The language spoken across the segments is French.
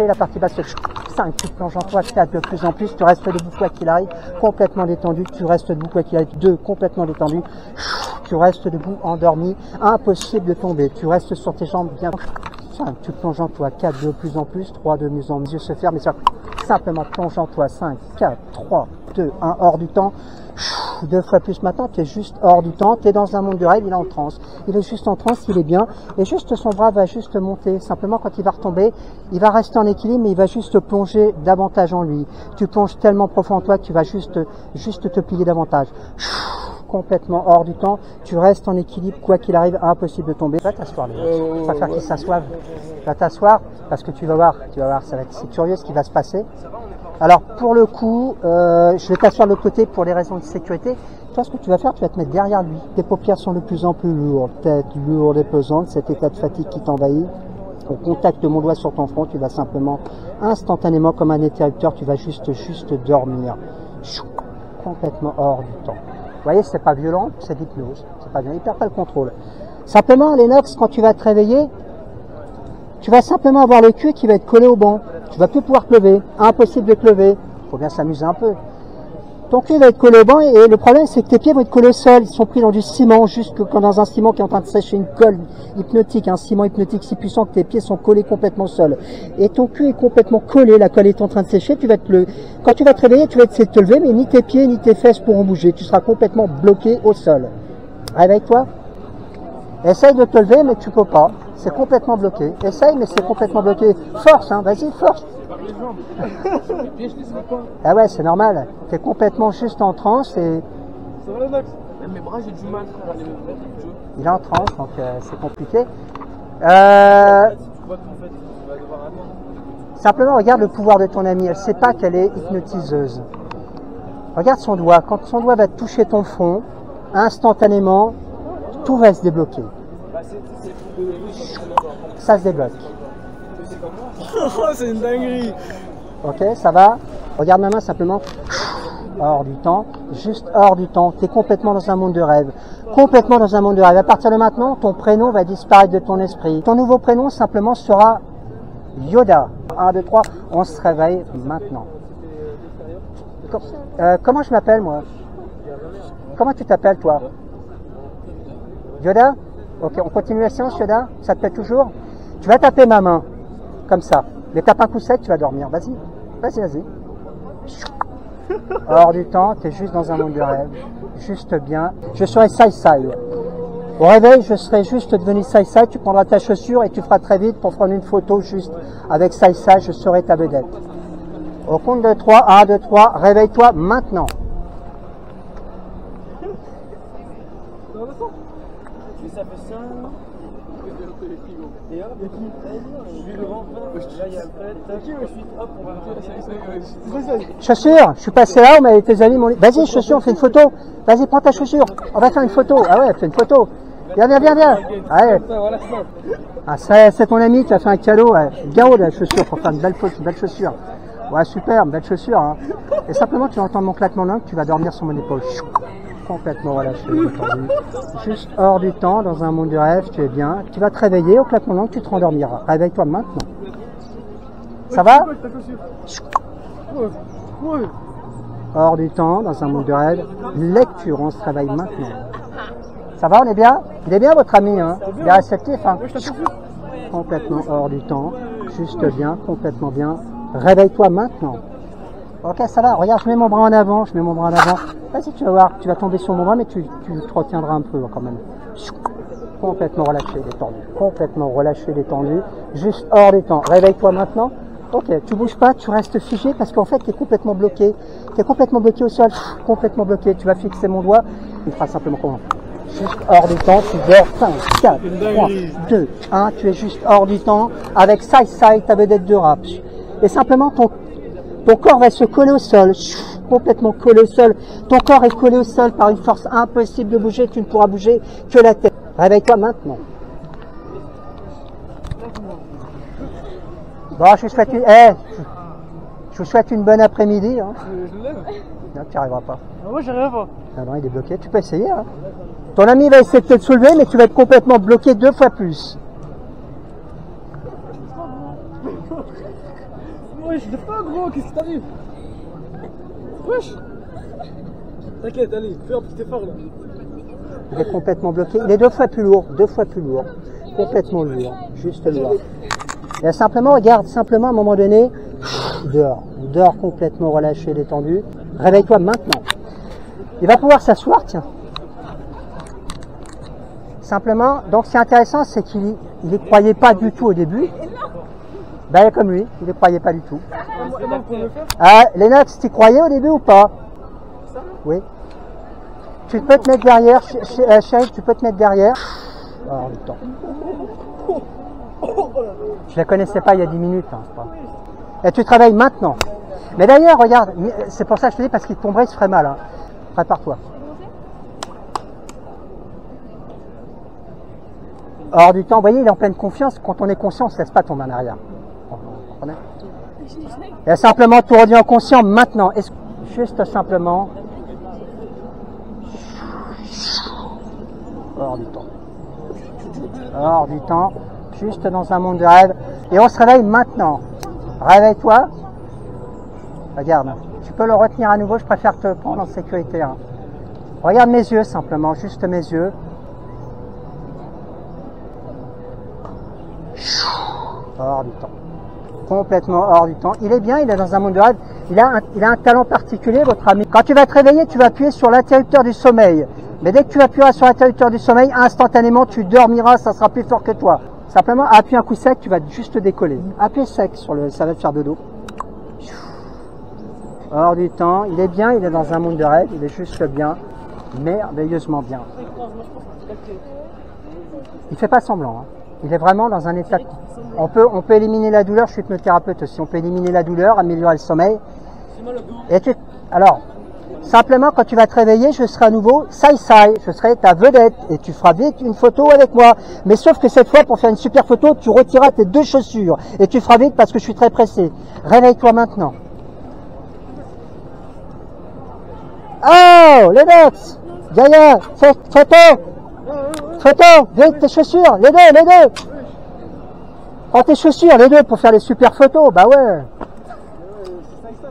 la partie basse, 5, tu plonges en toi, 4, de plus en plus, tu restes debout quoi qu'il arrive, complètement détendu, tu restes debout quoi qu'il arrive, 2, complètement détendu, tu restes debout, endormi, impossible de tomber, tu restes sur tes jambes bien, 5, tu plonges en toi, 4, de plus en plus, 3, de mieux en mieux, se ferme, et ça, simplement plonge en toi, 5, 4, 3, 2, 1, hors du temps, 2 fois plus maintenant, tu es juste hors du temps, tu es dans un monde du rêve, il est en transe. Il est juste en transe, il est bien, et juste son bras va juste monter. Simplement, quand il va retomber, il va rester en équilibre, mais il va juste plonger davantage en lui. Tu plonges tellement profond en toi que tu vas juste te plier davantage. Complètement hors du temps, tu restes en équilibre, quoi qu'il arrive, impossible de tomber. Va t'asseoir, les gars. Je préfère qu'ils s'assoivent. Va t'asseoir, parce que tu vas voir, c'est curieux ce qui va se passer. Alors pour le coup, je vais t'asseoir de l'autre côté pour les raisons de sécurité. Toi, ce que tu vas faire, tu vas te mettre derrière lui. Tes paupières sont de plus en plus lourdes, tête lourde et pesante, cet état de fatigue qui t'envahit. Au contact de mon doigt sur ton front, tu vas simplement, instantanément, comme un interrupteur, tu vas juste dormir. Complètement hors du temps. Vous voyez, c'est pas violent, c'est l'hypnose. C'est pas bien, il perd pas le contrôle. Simplement, Lennox, quand tu vas te réveiller, tu vas simplement avoir le cul qui va être collé au banc. Tu vas plus pouvoir te lever. Impossible de te lever. Faut bien s'amuser un peu. Ton cul va être collé au banc et le problème c'est que tes pieds vont être collés au sol. Ils sont pris dans du ciment, juste comme dans un ciment qui est en train de sécher, une colle hypnotique, un ciment hypnotique si puissant que tes pieds sont collés complètement au sol. Et ton cul est complètement collé, la colle est en train de sécher. Quand tu vas te réveiller, tu vas essayer de te lever, mais ni tes pieds ni tes fesses pourront bouger. Tu seras complètement bloqué au sol. Réveille-toi. Essaye de te lever, mais tu peux pas. C'est complètement bloqué. Essaye, mais c'est complètement bloqué. Force, hein, vas-y, force. Ah ouais, c'est normal. T'es complètement juste en transe et... Ça va, Lennox? Mes bras, j'ai du mal, frère. Il est en transe, donc c'est compliqué. Simplement, regarde le pouvoir de ton amie. Elle sait pas qu'elle est hypnotiseuse. Regarde son doigt. Quand son doigt va toucher ton front, instantanément, tout va se débloquer. Ça se débloque. Oh, c'est une dinguerie. Ok, ça va. Regarde ma main simplement. Hors du temps, juste hors du temps. Tu es complètement dans un monde de rêve. Complètement dans un monde de rêve. À partir de maintenant, ton prénom va disparaître de ton esprit. Ton nouveau prénom simplement sera Yoda. 1, 2, 3, on se réveille maintenant. Comment je m'appelle moi? Comment tu t'appelles toi? Yoda? Ok, on continue la séance, Yoda? Ça te plaît toujours? Tu vas taper ma main, comme ça. Mais tape un coup sec, tu vas dormir. Vas-y, vas-y, vas-y. Hors du temps, tu es juste dans un monde de rêve. Juste bien. Je serai Sai-Sai. Au réveil, je serai juste devenu Sai-Sai. Tu prendras ta chaussure et tu feras très vite pour prendre une photo juste avec Sai-Sai. Je serai ta vedette. Au compte de 3, 1, 2, 3, réveille-toi maintenant. Et ça fait ça. Et hop, il y a qui? Je suis devant, là il y a Alfred. T'as qui? Je suis hop, on va Chaussure, je suis passé là, mais tes amis m'ont dit, vas-y, chaussure, on fait une photo. Vas-y, prends ta chaussure, on va faire une photo. Ah ouais, fais une photo. Viens, viens, viens, viens. Allez. Ah, c'est ton ami qui a fait un cadeau. Ouais. Bien haut la chaussure pour faire une belle chaussure. Ouais, super, belle chaussure. Hein. Et simplement, tu vas entendre mon claquement d'angle, tu vas dormir sur mon épaule. Complètement relâché, détendu. Juste hors du temps, dans un monde de rêve, tu es bien. Tu vas te réveiller, au claquement d'angle, tu te rendormiras. Réveille-toi maintenant. Ça va? Hors du temps, dans un monde de rêve. Lecture, on se réveille maintenant. Ça va, on est bien? Il est bien votre ami, hein? Il est réceptif, hein? Complètement hors du temps. Juste bien, complètement bien. Réveille-toi maintenant. Ok, ça va. Regarde, je mets mon bras en avant. Je mets mon bras en avant. Vas-y, tu vas voir. Tu vas tomber sur mon bras, mais tu te retiendras un peu quand même. Complètement relâché, détendu. Complètement relâché, détendu. Juste hors du temps. Réveille-toi maintenant. Ok, tu bouges pas, tu restes figé parce qu'en fait, tu es complètement bloqué. Tu es complètement bloqué au sol. Complètement bloqué. Tu vas fixer mon doigt. Il fera simplement comment? Juste hors du temps, tu dors 5, 4, 3, 2, 1, tu es juste hors du temps avec Sai-Sai, ta vedette de rap. Et simplement, ton corps va se coller au sol, complètement collé au sol. Ton corps est collé au sol par une force impossible de bouger, tu ne pourras bouger que la tête. Réveille-toi maintenant. Bon, je vous souhaite une bonne après-midi. Hein. Je lève. Non, tu n'y arriveras pas. Moi, j'y arrive pas. Ah non, il est bloqué. Tu peux essayer. Hein. Ton ami va essayer de te soulever, mais tu vas être complètement bloqué 2 fois plus. wesh, lève pas gros, qu'est-ce qui t'arrive? Wesh. T'inquiète, allez, fais un petit effort là. Il est complètement bloqué. Il est 2 fois plus lourd, 2 fois plus lourd. Complètement lourd, juste lourd. Et simplement, regarde, simplement à un moment donné, dors complètement relâché, détendu. Réveille-toi maintenant. Il va pouvoir s'asseoir, tiens. Simplement, donc ce qui est intéressant, c'est qu'il n'y croyait pas du tout au début. Ben, comme lui, il ne croyait pas du tout. Ah, Lennox, tu croyais au début ou pas? Oui. Tu peux te mettre derrière, chérie, tu peux te mettre derrière. Alors, le temps. Je la connaissais pas il y a 10 minutes. Hein, c'est pas. Et tu travailles maintenant. Mais d'ailleurs, regarde, c'est pour ça que je te dis, parce qu'il tomberait, il se ferait mal. Hein. Prépare-toi. Hors du temps, vous voyez, il est en pleine confiance. Quand on est conscient, on ne se laisse pas tomber en arrière. Vous comprenez? Et simplement, tout redevient conscient maintenant. Juste simplement. Hors du temps. Hors du temps. Juste dans un monde de rêve. Et on se réveille maintenant. Réveille-toi. Regarde. Tu peux le retenir à nouveau. Je préfère te prendre en sécurité. Hein. Regarde mes yeux simplement. Juste mes yeux. Hors du temps. Complètement hors du temps. Il est bien, il est dans un monde de rêve. Il a un talent particulier, votre ami. Quand tu vas te réveiller, tu vas appuyer sur l'interrupteur du sommeil. Mais dès que tu appuieras sur l'interrupteur du sommeil, instantanément, tu dormiras, ça sera plus fort que toi. Simplement, appuie un coup sec, tu vas juste décoller. Appuie sec sur ça va te faire dodo. Hors du temps. Il est bien, il est dans un monde de rêve. Il est juste bien. Merveilleusement bien. Il fait pas semblant. Hein. Il est vraiment dans un état... On peut éliminer la douleur, je suis hypnothérapeute aussi. On peut éliminer la douleur, améliorer le sommeil. Et alors, simplement, quand tu vas te réveiller, je serai à nouveau Sai, je serai ta vedette. Et tu feras vite une photo avec moi. Mais sauf que cette fois, pour faire une super photo, tu retireras tes 2 chaussures. Et tu feras vite parce que je suis très pressé. Réveille-toi maintenant. Oh, les notes. Gaïa, photo, vite tes chaussures, les deux. Prends tes chaussures, les 2, pour faire les super photos, bah ouais.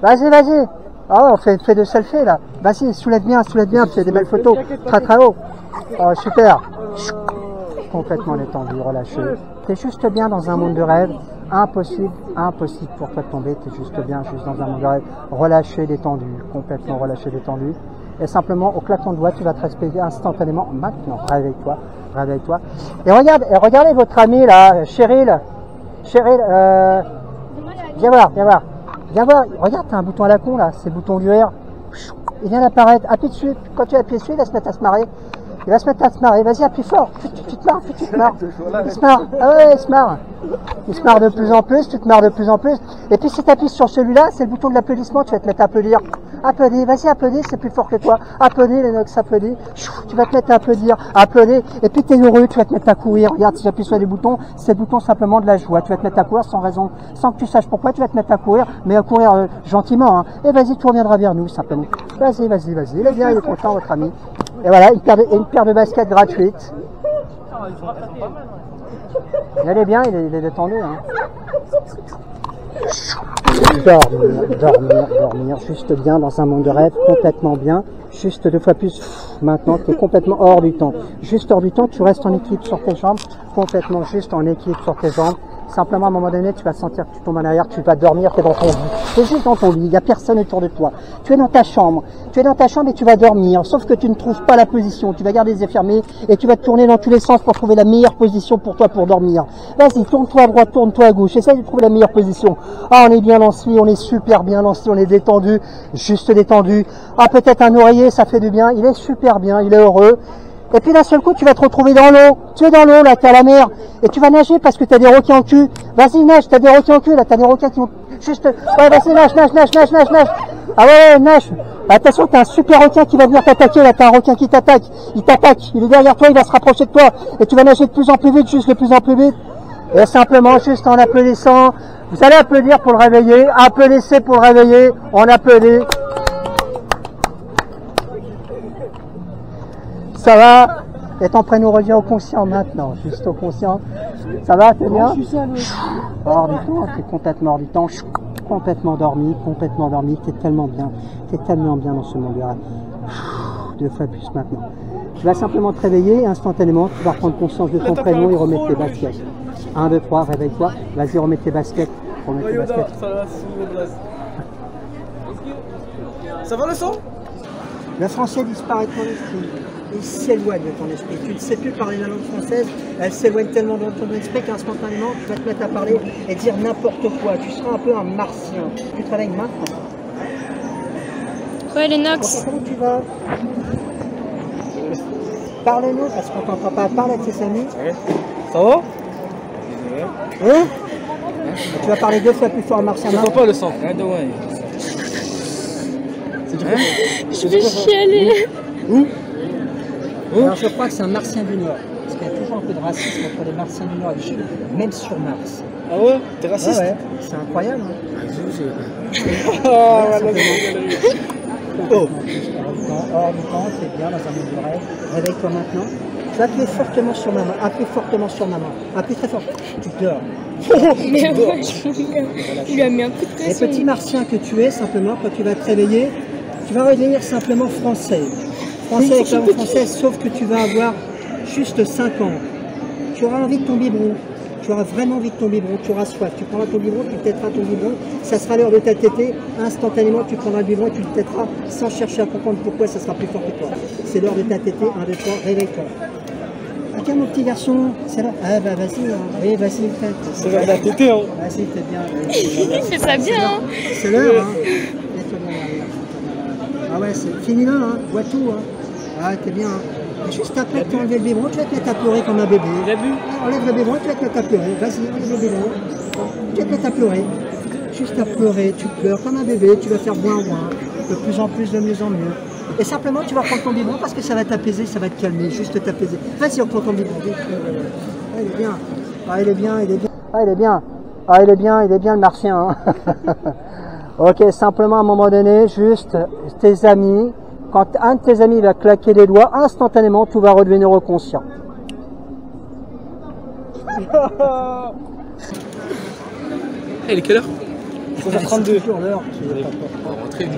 Vas-y. Ah, on fait 2 selfies là. Vas-y, soulève bien, fais des belles photos. Très haut. Oh, super. Complètement détendu, relâché. T'es juste bien dans un monde de rêve. Impossible pour toi de tomber. T'es juste bien, juste dans un monde de rêve. Relâché, détendu. Complètement relâché, détendu. Et simplement, au claquement de doigts, tu vas te respirer instantanément. Maintenant, réveille-toi. Et regardez votre ami là, Cheryl, viens voir. Regarde, t'as un bouton à la con là, c'est le bouton du R. Il vient d'apparaître. Appuie dessus. Quand tu appuies dessus, il va se mettre à se marrer. Vas-y, appuie fort. Tu te marres. Il se marre. Ah ouais, il se marre. Il se marre de plus en plus, tu te marres de plus en plus. Et puis si tu appuies sur celui-là, c'est le bouton de l'applaudissement, tu vas te mettre à applaudir. Vas-y, applaudis, c'est plus fort que toi. Applaudis, Lennox, applaudis. Tu vas te mettre à applaudir. Et puis tu es heureux, tu vas te mettre à courir. Regarde, si j'appuie sur les boutons, c'est le bouton simplement de la joie. Tu vas te mettre à courir sans raison, sans que tu saches pourquoi, tu vas te mettre à courir, mais à courir gentiment. Hein. Et vas-y, tu reviendras vers nous, simplement. Vas-y. Il est bien, il est content, votre ami. Et voilà, une paire de baskets gratuite. Il est bien, il est détendu. Hein. Dormir, juste bien dans un monde de rêve, complètement bien. Juste 2 fois plus. Maintenant, tu es complètement hors du temps. Juste hors du temps, tu restes en équilibre sur tes jambes. Complètement juste en équilibre sur tes jambes. Simplement, à un moment donné, tu vas sentir que tu tombes en arrière, tu vas dormir, tu es dans ton lit. Tu es juste dans ton lit, il n'y a personne autour de toi. Tu es dans ta chambre et tu vas dormir. Sauf que tu ne trouves pas la position. Tu vas garder les yeux fermés et tu vas te tourner dans tous les sens pour trouver la meilleure position pour toi pour dormir. Vas-y, tourne-toi à droite, tourne-toi à gauche. Essaye de trouver la meilleure position. Ah, on est bien lancé, on est super bien lancé, on est détendu, juste détendu. Ah, peut-être un oreiller, ça fait du bien. Il est super bien, il est heureux. Et puis d'un seul coup, tu vas te retrouver dans l'eau. Tu es dans l'eau, là, tu es à la mer. Et tu vas nager parce que tu as des requins au cul. Vas-y, nage, tu as des requins au cul, là, tu as des requins qui vont juste... Ouais, vas-y, nage. Ah ouais, nage. Attention, tu as un super requin qui va venir t'attaquer, là, tu as un requin qui t'attaque. Il t'attaque, il est derrière toi, il va se rapprocher de toi. Et tu vas nager de plus en plus vite, juste de plus en plus vite. Et simplement, juste en applaudissant. Vous allez applaudir pour le réveiller. Applaudissez pour le réveiller. On applaudit. Ça va? Et ton prénom revient au conscient maintenant, juste au conscient. Ça va, t'es bien? Hors du temps, t'es complètement hors du temps. complètement dormi, t'es tellement bien dans ce monde-là. 2 fois plus maintenant. Tu vas simplement te réveiller et instantanément, tu vas prendre conscience de ton prénom et remettre tes baskets. 1, 2, 3, réveille-toi, vas-y, remets tes baskets. Ça va le son? Le français disparaît de ton esprit. Il s'éloigne de ton esprit. Tu ne sais plus parler la langue française, elle s'éloigne tellement de ton esprit qu'instantanément, tu vas te mettre à parler et dire n'importe quoi. Tu seras un peu un martien. Tu te réveilles maintenant. Ouais, Lennox. Comment tu vas? Parle-nous, parce qu'on t'entend pas. Parle avec tes amis. Ça va? Hein? Tu vas parler 2 fois plus fort en martien. Je pas le son. Je vais chialer. Où? Alors je crois que c'est un martien du Nord. Parce qu'il y a toujours un peu de racisme entre les martiens du Nord et du Sud, même sur Mars. Ah ouais? T'es raciste? Ouais, c'est incroyable. Hein. Hors du temps, t'es bien dans un monde de rêve. Réveille-toi maintenant. Tu vas appuyer fortement sur ma main. Appuie fortement sur ma main. Appuie très fort. Tu dors. Mais ouais, il lui a mis un coup de Les pression. petits martiens que tu es, simplement, quand tu vas te réveiller, tu vas redevenir simplement français. Français avec la langue française, sauf que tu vas avoir juste 5 ans. Tu auras envie de ton biberon. Tu auras vraiment envie de ton biberon, tu auras soif. Tu prendras ton biberon, tu têteras ton biberon, ça sera l'heure de ta tétée. Instantanément, tu prendras le biberon et tu le têteras sans chercher à comprendre pourquoi ça sera plus fort que toi. C'est l'heure de ta tétée. 1, 2, 3, réveille-toi. Ok, mon petit garçon, c'est l'heure. Ah bah vas-y, hein. Oui, vas-y, fais. C'est l'heure de la tétée, hein. Vas-y, fais bien. Il fait ça bien, hein. C'est l'heure, hein. Mets-toi bien derrière. Ah ouais, c'est fini là, hein. Bois tout, hein. Ah, t'es bien, hein. Et juste après que tu enlevé le biberon, tu vas te mettre à pleurer comme un bébé. Il a bu? Enlève le biberon, tu vas te mettre à pleurer. Vas-y, enlève le biberon. Tu vas te mettre à pleurer. Juste à pleurer, tu pleures comme un bébé, tu vas faire ouin-ouin. De plus en plus, de mieux en mieux. Et simplement, tu vas prendre ton biberon parce que ça va t'apaiser, ça va te calmer, juste t'apaiser. Vas-y, on prend ton biberon. Ah, il est bien. Ah, il est bien, il est bien. Ah, il est bien. Ah, il est bien le martien. Hein. Ok, simplement à un moment donné, juste tes amis, quand un de tes amis va claquer les doigts, instantanément, tu vas redevenir conscient. Il est quelle heure? 32. Toujours l'heure. Très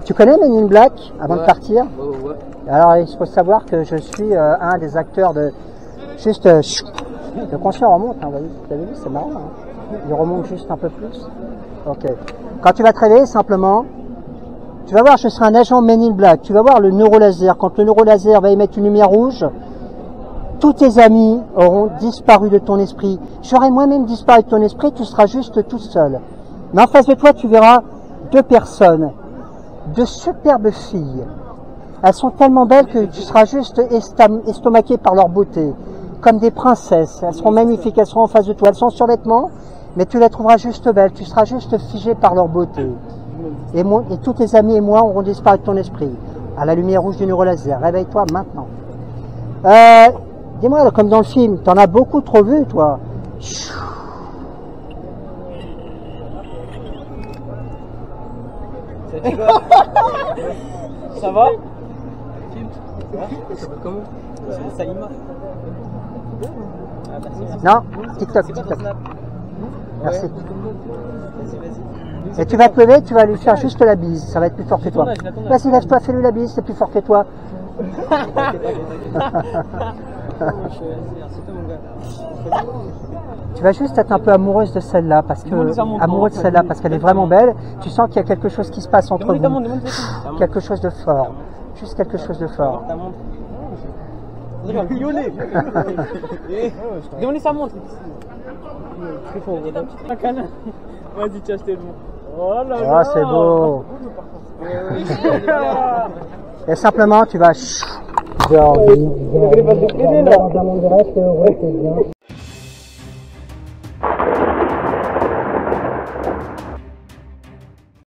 Tu connais Men in Black avant de partir? Ouais. Alors, il faut savoir que je suis un des acteurs de... Juste... le conscient remonte, hein, vous avez vu, c'est marrant. Hein. Il remonte juste un peu plus. Ok. Quand tu vas te réveiller, simplement, tu vas voir, je serai un agent Men in Black. Tu vas voir le neurolaser. Quand le neurolaser va émettre une lumière rouge, tous tes amis auront disparu de ton esprit. J'aurai moi-même disparu de ton esprit, tu seras juste tout seul. Mais en face de toi, tu verras 2 personnes, 2 superbes filles. Elles sont tellement belles que tu seras juste estomaqué par leur beauté, comme des princesses. Elles seront magnifiques, elles seront en face de toi. Elles sont en survêtement, mais tu les trouveras juste belles. Tu seras juste figé par leur beauté. Et tous tes amis et moi auront disparu de ton esprit. À la lumière rouge du neurolaser. Réveille-toi maintenant. Dis-moi, comme dans le film, t'en as beaucoup trop vu, toi. Ça va? Comment? Ça y va? Non, TikTok. Merci. Et tu vas te lever, tu vas lui faire juste la bise. Ça va être plus fort que toi. Vas-y, lève-toi, fais-lui la bise, c'est plus fort que toi. Tu vas juste être un peu amoureuse de celle-là, parce qu'elle est vraiment belle. Tu sens qu'il y a quelque chose qui se passe entre vous. Quelque chose de fort. Juste quelque chose de fort. Demandez sa montre. Vas-y, tu as acheté le mot. Oh là là. Oh, c'est beau. Et simplement, tu vas...